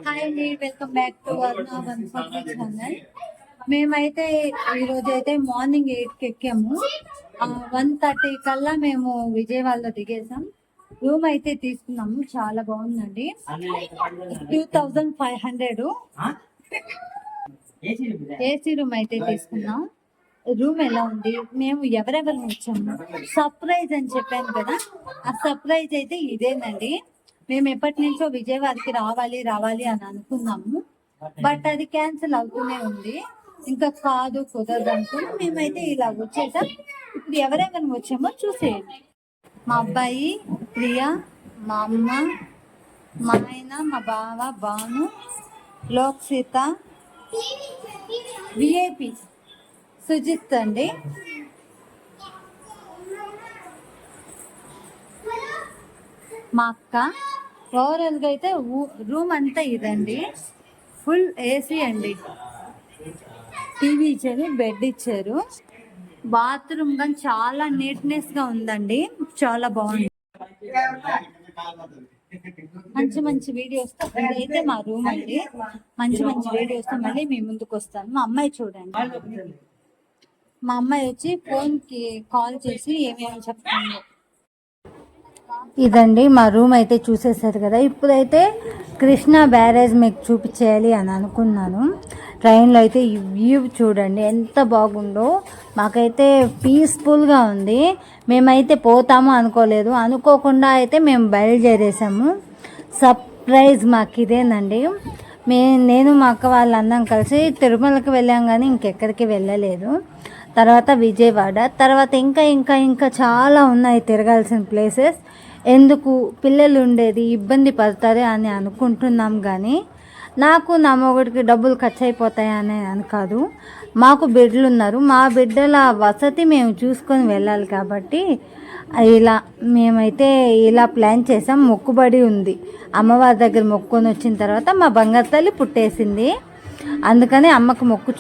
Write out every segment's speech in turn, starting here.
Hi అండి, welcome back to Aruna 140 channel. మేమైతే ఈరోజు అయితే మార్నింగ్ 8కి ఎక్కాము. 1:30 కల్లా మేము విజయవాడలో దిగేసాం. రూమ్ అయితే తీసుకున్నాము, చాలా బాగుందండి. 2500 ఏసీ రూమ్ అయితే తీసుకున్నాం. రూమ్ ఎలా ఉంది, మేము ఎవరెవరు వచ్చాము, సర్ప్రైజ్ అని చెప్పాను కదా, ఆ సర్ప్రైజ్ అయితే ఇదేనండి. మేము ఎప్పటి నుంచో విజయవాడకి రావాలి రావాలి అని అనుకున్నాము, బట్ అది క్యాన్సిల్ అవుతూనే ఉంది. ఇంకా కాదు, కుదరదు అనుకుని మేమైతే ఇలా వచ్చేసాం. ఇప్పుడు ఎవరెవరిని వచ్చామో చూసేయండి. మా అబ్బాయి ప్రియా, మా అమ్మ, మా ఆయన, మా బావ బాను, లోక్సీత, విఐపి సుజిత్ అండి. మా అక్క. ఓవరాల్గా అయితే రూమ్ అంతా ఇదండి, ఫుల్ ఏసీ అండి. టీవీ ఇచ్చారు, బెడ్ ఇచ్చారు, బాత్రూమ్ కానీ చాలా నీట్నెస్గా ఉందండి, చాలా బాగుంది. మంచి మంచి వీడియోస్తో ఇదైతే మా రూమ్ అండి. మంచి మంచి వీడియోస్తో మళ్ళీ మీ ముందుకు వస్తాను. మా అమ్మాయి చూడండి, మా అమ్మాయి వచ్చి ఫోన్కి కాల్ చేసి ఏమేమి చెప్తాను. ఇదండి మా రూమ్ అయితే చూసేసారు కదా. ఇప్పుడైతే కృష్ణా బ్యారేజ్ మీకు చూపించేయాలి అని అనుకున్నాను. ట్రైన్లో అయితే ఈ వ్యూ చూడండి ఎంత బాగుందో. మాకైతే పీస్ఫుల్గా ఉంది. మేమైతే పోతాము అనుకోలేదు, అనుకోకుండా అయితే మేము బయలుదేరేసాము. సర్ప్రైజ్ మాకు ఇదేనండి. నేను మా అక్క వాళ్ళందరం కలిసి తిరుమలకి వెళ్ళాం, కానీ ఇంకెక్కడికి వెళ్ళలేదు. తర్వాత విజయవాడ, తర్వాత ఇంకా ఇంకా ఇంకా చాలా ఉన్నాయి తిరగాల్సిన ప్లేసెస్. ఎందుకు పిల్లలు ఉండేది ఇబ్బంది పడతారే అని అనుకుంటున్నాం, కానీ నాకు నా మొగుడికి డబ్బులు ఖర్చు అయిపోతాయని అని కాదు. మాకు బిడ్డలు ఉన్నారు, మా బిడ్డల వసతి మేము చూసుకొని వెళ్ళాలి కాబట్టి ఇలా మేమైతే ఇలా ప్లాన్ చేసాం. మొక్కుబడి ఉంది, అమ్మవారి దగ్గర మొక్కుకొని వచ్చిన తర్వాత మా బంగారు తల్లి పుట్టేసింది, అందుకని అమ్మకు మొక్కు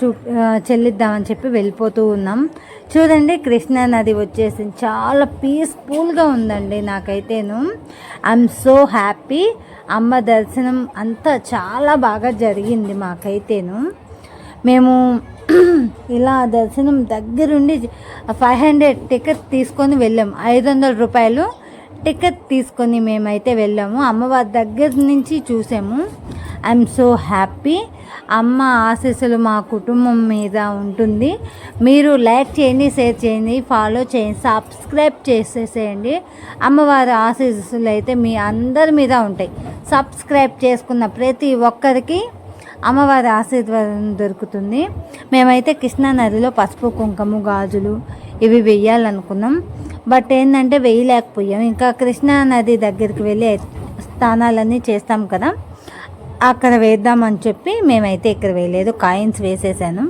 చెల్లిద్దామని చెప్పి వెళ్ళిపోతూ ఉన్నాం. చూడండి కృష్ణా నది వచ్చేసింది, చాలా పీస్ఫుల్గా ఉందండి. నాకైతేను ఐఎమ్ సో హ్యాపీ. అమ్మ దర్శనం అంతా చాలా బాగా జరిగింది మాకైతేను. మేము ఇలా దర్శనం దగ్గరుండి 500 టికెట్ తీసుకొని వెళ్ళాము. 500 రూపాయలు టికెట్ తీసుకొని మేమైతే వెళ్ళాము. అమ్మవారి దగ్గర నుంచి చూసాము. I'm so happy. అమ్మ ఆశీస్సులు మా కుటుంబం మీద ఉంటుంది. మీరు లైక్ చేయండి, షేర్ చేయండి, ఫాలో చేయండి, సబ్స్క్రైబ్ చేసేసేయండి. అమ్మవారి ఆశీస్సులు అయితే మీ అందరి మీద ఉంటాయి. సబ్స్క్రైబ్ చేసుకున్న ప్రతి ఒక్కరికి అమ్మవారి ఆశీర్వాదం దొరుకుతుంది. మేమైతే కృష్ణా నదిలో పసుపు కుంకుమ గాజులు ఇవి వెయ్యాలనుకున్నాం, బట్ ఏంటంటే వేయలేకపోయాం. ఇంకా కృష్ణా నది దగ్గరికి వెళ్ళి స్నానాలన్నీ చేస్తాం కదా, అక్కడ వేద్దామని చెప్పి మేమైతే ఇక్కడ వేయలేదు, కాయిన్స్ వేసేసాను.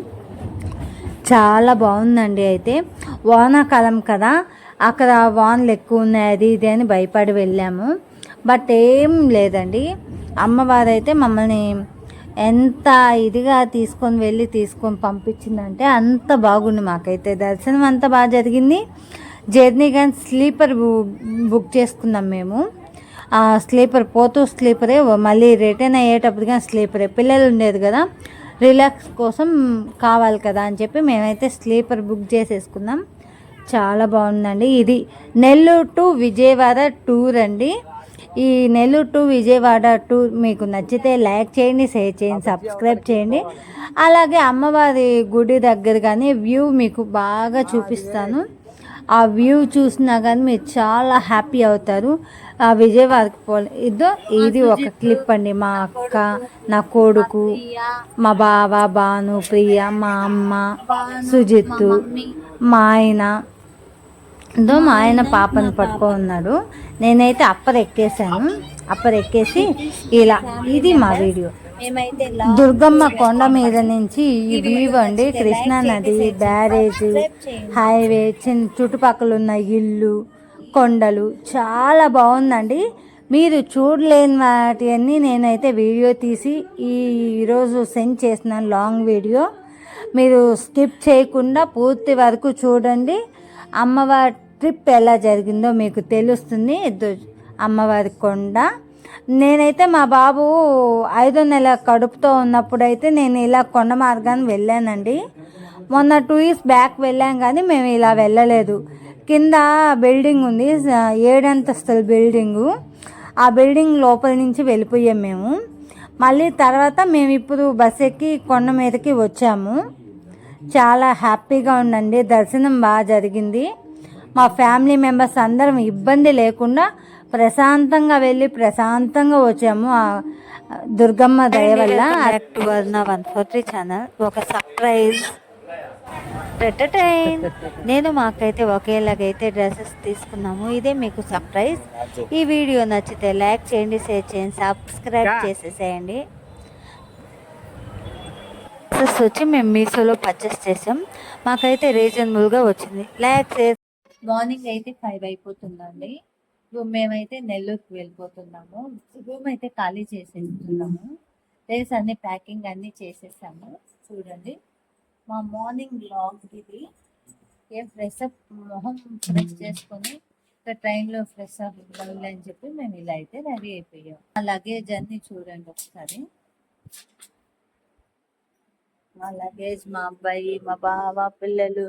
చాలా బాగుందండి. అయితే వానాకాలం కదా, అక్కడ వానలు ఎక్కువ ఉన్నాయి అది ఇది అని భయపడి వెళ్ళాము, బట్ ఏం లేదండి. అమ్మవారు అయితే మమ్మల్ని ఎంత ఇదిగా తీసుకొని పంపించిందంటే అంత బాగుంది. మాకైతే దర్శనం అంత బాగా జరిగింది. జర్నీ కానీ స్లీపర్ బుక్ చేసుకున్నాం మేము. స్లీపర్ పోతూ స్లీపరే, మళ్ళీ రిటర్న్ అయ్యేటప్పుడు కానీ స్లీపరే. పిల్లలు ఉండేది కదా, రిలాక్స్ కోసం కావాలి కదా అని చెప్పి మేమైతే స్లీపర్ బుక్ చేసేసుకున్నాం. చాలా బాగుందండి. ఇది నెల్లూరు టు విజయవాడ టూర్ అండి. ఈ నెల్లూరు టు విజయవాడ టూర్ మీకు నచ్చితే లైక్ చేయండి, షేర్ చేయండి, సబ్స్క్రైబ్ చేయండి. అలాగే అమ్మవారి గుడి దగ్గర కానీ వ్యూ మీకు బాగా చూపిస్తాను. ఆ వ్యూ చూసినా కానీ మీరు చాలా హ్యాపీ అవుతారు. ఆ విజయవాడకి ఇది ఒక క్లిప్ అండి. మా అక్క, నా కొడుకు, మా బావ బాను, ప్రియ, మా అమ్మ, సుజిత్, మా ఆయన మా ఆయన పాపను పట్టుకో ఉన్నాడు. నేనైతే అప్పర్ ఎక్కేసి ఇలా ఇది మా వీడియో. దుర్గమ్మ కొండ మీద నుంచి ఈ వ్యూ అండి. కృష్ణా నది, బ్యారేజ్, హైవే, చుట్టుపక్కల ఉన్న ఇల్లు, కొండలు చాలా బాగుందండి. మీరు చూడలేని వాటి అన్నీ నేనైతే వీడియో తీసి ఈరోజు సెండ్ చేస్తున్నాను. లాంగ్ వీడియో మీరు స్కిప్ చేయకుండా పూర్తి వరకు చూడండి. అమ్మవారి ట్రిప్ ఎలా జరిగిందో మీకు తెలుస్తుంది. అమ్మవారి కొండ నేనైతే మా బాబు 5వ నెల కడుపుతో ఉన్నప్పుడైతే నేను ఇలా కొండ మార్గాన్ని వెళ్ళానండి. మొన్న 2 ఇయర్స్ బ్యాక్ వెళ్ళాం కానీ మేము ఇలా వెళ్ళలేదు. కింద బిల్డింగ్ ఉంది, 7 అంతస్తుల బిల్డింగు. ఆ బిల్డింగ్ లోపల నుంచి వెళ్ళిపోయాం మేము. మళ్ళీ తర్వాత మేము ఇప్పుడు బస్ ఎక్కి కొండ మీదకి వచ్చాము. చాలా హ్యాపీగా ఉండండి, దర్శనం బాగా జరిగింది. మా ఫ్యామిలీ మెంబర్స్ అందరం ఇబ్బంది లేకుండా ప్రశాంతంగా వెళ్ళి ప్రశాంతంగా వచ్చాము ఆ దుర్గమ్మ దయ వల్ల. 143 ఛానల్ ఒక సర్ప్రైజ్ ఎంటర్టైన్. నేను మాకైతే ఒకేలాగైతే డ్రెస్సెస్ తీసుకున్నాము. ఇదే మీకు సర్ప్రైజ్. ఈ వీడియో నచ్చితే లైక్ చేయండి, షేర్ చేయండి, సబ్స్క్రైబ్ చేసేసేయండి. డ్రెస్సెస్ వచ్చి మేము మీషోలో పర్చేస్ చేసాం. మాకైతే రీజనబుల్గా వచ్చింది. లైక్ చేసి మార్నింగ్ అయితే 5 అయిపోతుందండి. మేమైతే నెల్లూరుకి వెళ్ళిపోతున్నాము. రూమ్ అయితే ఖాళీ చేసేస్తున్నాము. డ్రెస్ అన్ని ప్యాకింగ్ అన్నీ చేసేసాము. చూడండి మా మార్నింగ్ బ్లాగ్ ఇది. ఏం ఫ్రెష్ అప్, మొహం ఫ్రెష్ చేసుకొని ట్రైన్లో ఫ్రెష్ అప్ అని చెప్పి మేము ఇలా అయితే రెడీ అయిపోయాం. ఆ లగేజ్ అన్ని చూడండి ఒకసారి. మా లగేజ్, మా అబ్బాయి, మా బావ, పిల్లలు,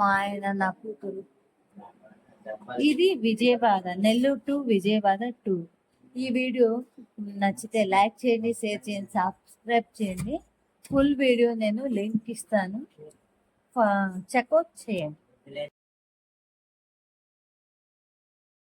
మా ఆయన, నా కూతురు. ఇది విజయవాడ, నెల్లూరు టు విజయవాడ 2. ఈ వీడియో నచ్చితే లైక్ చేయండి, షేర్ చేయండి, సబ్స్క్రైబ్ చేయండి. ఫుల్ వీడియో నేను లింక్ ఇస్తాను, చెక్అవుట్ చేయండి.